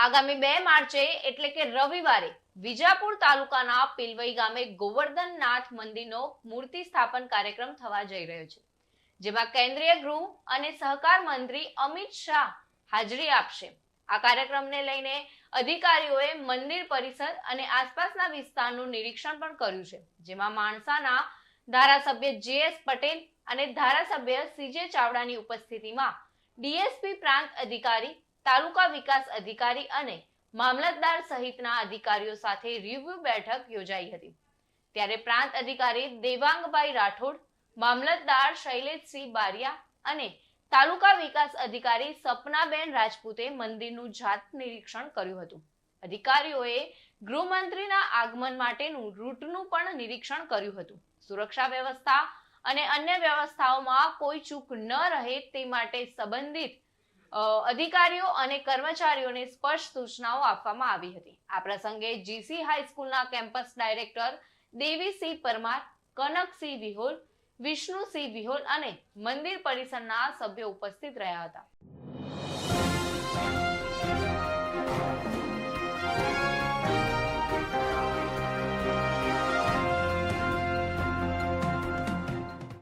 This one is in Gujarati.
આગામી 2 માર્ચે એટલે કે રવિવારે વિજાપુર તાલુકાના પિલવઈ ગામે ગોવર્ધનનાથ મંદિરનો મૂર્તિ સ્થાપન કાર્યક્રમ થવા જઈ રહ્યો છે, જેમાં કેન્દ્રીય ગૃહ અને સહકાર મંત્રી અમિત શાહ હાજરી આપશે। આ કાર્યક્રમને લઈને અધિકારીઓએ મંદિર પરિસર અને આસપાસના વિસ્તારનું નિરીક્ષણ પણ કર્યું છે, જેમાં માણસાના ધારાસભ્ય જે.એસ. પટેલ અને ધારાસભ્ય સી.જે. ચાવડાની ઉપસ્થિતિમાં ડીએસપી પ્રાંત અધિકારી, તાલુકા વિકાસ અધિકારી અને મામલતદાર સહિતના અધિકારીઓ સાથે રિવ્યુ બેઠક યોજાઈ હતી। ત્યારે પ્રાંત અધિકારી દેવાંગભાઈ રાઠોડ, મામલતદાર શૈલેષસિંહ બારિયા અને તાલુકા વિકાસ અધિકારી સપનાબેન રાજપૂતે મંદિરનું જાત નિરીક્ષણ કર્યું હતું। અધિકારીઓએ ગૃહમંત્રીના આગમન માટેનું રૂટનું પણ નિરીક્ષણ કર્યું હતું। સુરક્ષા વ્યવસ્થા અને અન્ય વ્યવસ્થાઓમાં કોઈ ચૂક ન રહે તે માટે સંબંધિત અધિકારીઓ અને કર્મચારીઓને સ્પષ્ટ સૂચનાઓ આપવામાં આવી હતી। આ પ્રસંગે જીસી હાઈસ્કૂલના કેમ્પસ ડાયરેક્ટર દેવીસિંહ પરમાર, કનકસિંહ વિહોલ, વિષ્ણુસિંહ વિહોલ અને મંદિર પરિસરના સભ્યો ઉપસ્થિત રહ્યા હતા।